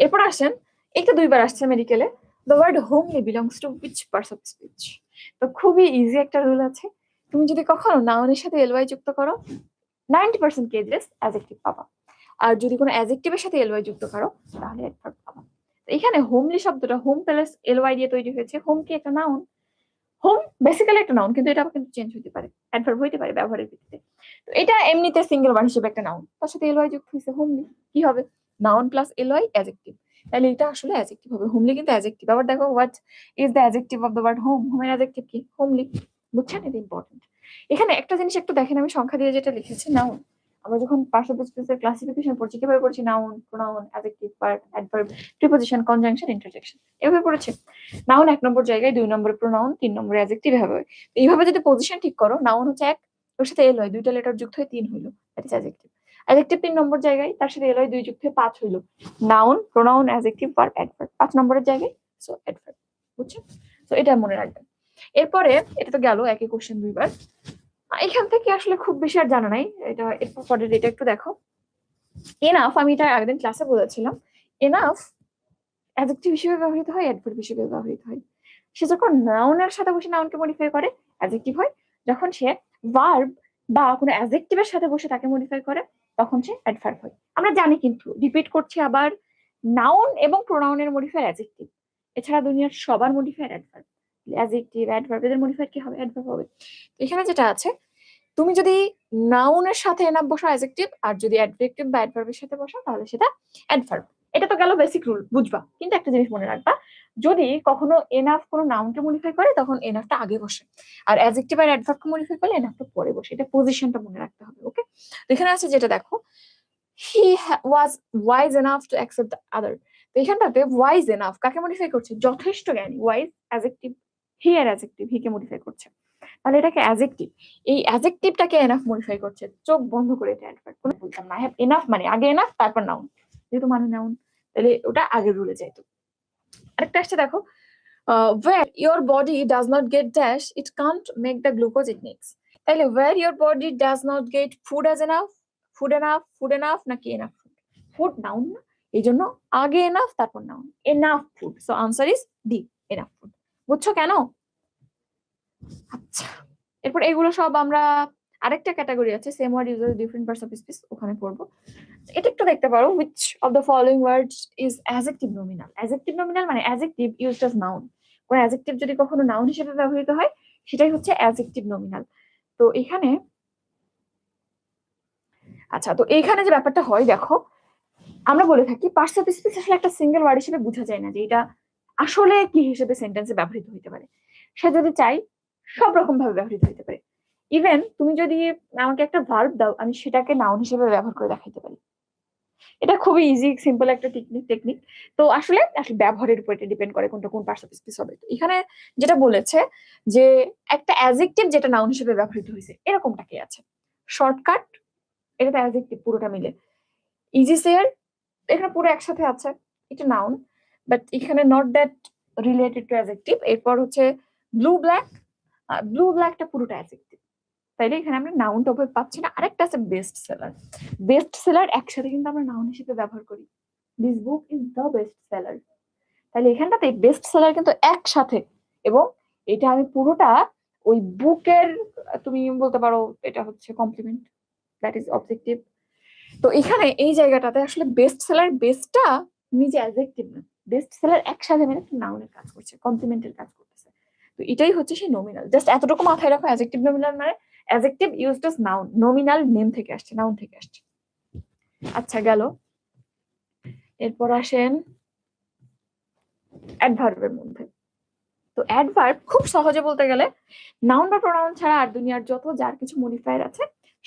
এরপর আসেন, একটা দুইবার আসছে মেডিকেলে, the word homely belongs to which parts of speech. তো খুবই ইজি একটা রুল আছে, তুমি যদি কখনো নাউনের সাথে এলওয়াই যুক্ত করো 90% কেসেস অ্যাডজেক্টিভ পাবা, আর যদি কোনো অ্যাডজেক্টিভের সাথে এলওয়াই যুক্ত করো তাহলে অ্যাডভার্ব পাবা। তো এখানে হোমলি শব্দটা হোম প্লাস এলওয়াই দিয়ে তৈরি হয়েছে। হোম কি একটা নাউন, হোম বেসিক্যালি একটা নাউন, কিন্তু এটা কিন্তু চেঞ্জ হতে পারে, অ্যাডভার্ব হইতে পারে ব্যবহারের ভিত্তিতে। তো এটা এমনিতে সিঙ্গেল ওয়ার্ড হিসেবে একটা নাউন, তার সাথে এলওয়াই যুক্ত হয়েছে হোমলি, কি হবে নাউন প্লাস এলওয়াই অ্যাডজেক্টিভ, তাহলে এটা আসলে অ্যাডজেক্টিভ হবে। হোমলি কিন্তু অ্যাডজেক্টিভ। আবার দেখো what is the adjective of the word home, হোমের অ্যাডজেক্টিভ কি হোমলি, বুঝছেন? এটা ইম্পর্টেন্ট। এখানে একটা জিনিস একটু দেখেন, আমি সংখ্যা দিয়ে যেটা লিখেছি নাউন, আমরা যখন পার্টস অফ স্পিচের ক্লাসিফিকেশন পড়ছি কিভাবে পড়ছি, noun, pronoun, adjective, verb, adverb, preposition, conjunction, interjection, এভাবে পড়েছে। নাউন 1 নম্বর জায়গায়, 2 নম্বরে প্রোনাউন, 3 নম্বরে অ্যাডজেক্টিভ, এভাবে। এইভাবে যদি পজিশন ঠিক করো, নাউন হচ্ছে 1, ওর সাথে এল হয়, 2টা লেটার যুক্ত হয়ে 3 হইলো, দ্যাট ইজ অ্যাডজেক্টিভ। অ্যাডজেক্টিভ 3 নম্বর জায়গায়, তার সাথে এল হয় 2 যুক্ত হয়ে 5 হইলো, noun, pronoun, adjective, verb, adverb, 5 নম্বরের জায়গায়, সো অ্যাডভার্ব, বুঝছো? সো এটা মনে রাখবেন। এরপরে এটা তো গেল একই কোশ্চেন দুইবার, এখান থেকে আসলে খুব বেশি আর জানা নাই। এটা এরপর পরের এটা একটু দেখো। এনাফ, আমি এটা আগের ক্লাসে বলেছিলাম, এনাফ অ্যাডজেক্টিভ হিসেবে ব্যবহৃত হয়, অ্যাডভার্ব হিসেবে ব্যবহৃত হয়। সে যখন নাউনের সাথে বসে নাউনকে মডিফাই করে অ্যাডজেক্টিভ হয়, যখন সে ভার্ব বা কোনো অ্যাডজেক্টিভের সাথে বসে তাকে মডিফাই করে তখন সে অ্যাডভার্ব হয়। আমরা জানি, কিন্তু রিপিট করছি আবার, নাউন এবং প্রোনাউনের মডিফাই অ্যাডজেক্টিভ, এছাড়া দুনিয়ার সবার মডিফাই অ্যাডভার্ব। অ্যাডজেক্টিভ, অ্যাডভার্ব, এদের মডিফাই কি হবে? অ্যাডভার্ব হবে। এখানে যেটা আছে, তুমি যদি নাউনের সাথে এনাফ বসো অ্যাডজেক্টিভ, আর যদি অ্যাডজেক্টিভ বা অ্যাডভার্বের সাথে বসো তাহলে সেটা অ্যাডভার্ব। এটা তো গেল বেসিক রুল, বুঝবা। কিন্তু একটা জিনিস মনে রাখবা, যদি কখনো এনাফ কোনো নাউনকে মডিফাই করে তখন এনাফটা আগে বসে, আর অ্যাডজেক্টিভ আর অ্যাডভার্বকে মডিফাই করলে এনাফটা পরে বসে। এটা পজিশনটা মনে রাখতে হবে, ওকে? তো এখানে আছে যেটা দেখো, he was wise enough to accept the other. তো এখানটাতে ওয়াইজ এনাফ কাকে মডিফাই করছে? যথেষ্ট জ্ঞানী। ওয়াইজ অ্যাডজেক্টিভ, হি এর অ্যাডজেক্টিভ, হিকে মডিফাই করছে, তাহলে এটাকে অ্যাডজেক্টিভ। এই অ্যাডজেক্টিভটাকে এনাফ মডিফাই করছে, চোখ বন্ধ করে এটা অ্যাডভার্ব, কোনো বলতাম না। হ্যাভ এনাফ মানে আগে এনাফ তারপর নাউন, যেহেতু মানে নাউন তাহলে ওটা আগের রুলে যাইতো। আরেকটা আসছে দেখো, where your body does not get dash it can't make the glucose it needs। তাইলে where your body does not get food as enough, food enough নাকি enough food? ফুড নাউন না, এই জন্য আগে এনাফ তারপর noun, enough food. So answer is D, enough food. বুঝছো কেন? আচ্ছা, এরপর এগুলো সব আমরা আরেকটা ক্যাটাগরি আছে, same word use different parts of speech, ওখানে পড়বো। এটা একটু দেখতে পারো, which of the following words is adjective nominal? adjective nominal মানে adjective used as noun। কোন adjective যদি কখনো নাউন হিসেবে ব্যবহৃত হয় সেটাই হচ্ছে adjective nominal। তো এখানে আচ্ছা, তো এইখানে যে ব্যাপারটা হয় দেখো, আমরা বলে থাকি পার্টস অফ স্পিচ আসলে একটা সিঙ্গেল ওয়ার্ড হিসেবে বোঝা যায় না যে এটা আসলে কি হিসেবে সেন্টেন্সে ব্যবহৃত হতে পারে। সে যদি চাই সব রকম ভাবে ব্যবহৃত হতে পারে। ইভেন তুমি যদি আমাকে একটা ভার্ব দাও, আমি সেটাকে নাউন হিসেবে ব্যবহার করে দেখাইতে পারি। এটা খুবই ইজি সিম্পল একটা টেকনিক। তো আসলে আসলে ব্যবহারের উপর এটা ডিপেন্ড করে কোনটা কোন পার্টস অফ স্পিচ হবে। তো এখানে যেটা বলেছে যে একটা অ্যাডজেক্টিভ যেটা নাউন হিসেবে ব্যবহৃত হয়েছে এরকমটা কি আছে? শর্টকাট, এটা তো অ্যাডজেক্টিভ পুরোটা মিলে। ইজি শেয়ার, এখানে পুরো একসাথে আছে, এটা নাউন, বাট এখানে not that related to adjective. এরপর হচ্ছে ব্লু ব্ল্যাকটা পুরোটা অ্যাডজেক্টিভ, তাইলে এখানে আমরা নাউন টপিক পাচ্ছি না। আরেকটা আছে বেস্ট সেলার একসাথে কিন্তু আমরা নাউন হিসেবে ব্যবহার করি, this book is the best seller. তাহলে এখানটাতে বেস্ট সেলার কিন্তু একসাথে, এবং এটা আমি পুরোটা ওই বুকের, তুমি বলতে পারো এটা হচ্ছে কমপ্লিমেন্ট, দ্যাট ইজ অবজেক্টিভ। তো এখানে এই জায়গাটাতে আসলে বেস্ট সেলার, বেস্টটা নিজে অ্যাডজেক্টিভ না, বেস্ট সেলার একসাথে মানে একটা নাউনের কাজ করছে, কমপ্লিমেন্টের কাজ করতেছে। তো এটাই হচ্ছে সেই নমিনাল। জাস্ট এতটুকু মাথায় রাখো, অ্যাডজেক্টিভ নমিনাল মানে adjective used as noun, nominal name থেকে আসছে, নাউন থেকে আসছে। আচ্ছা গেল, এরপর আসেন অ্যাডভার্বের মধ্যে। তো অ্যাডভার্ব খুব সহজে বলতে গেলে নাউন বা প্রোনাউন ছাড়া আর দুনিয়ার যত যার কিছু মডিফায়ার আছে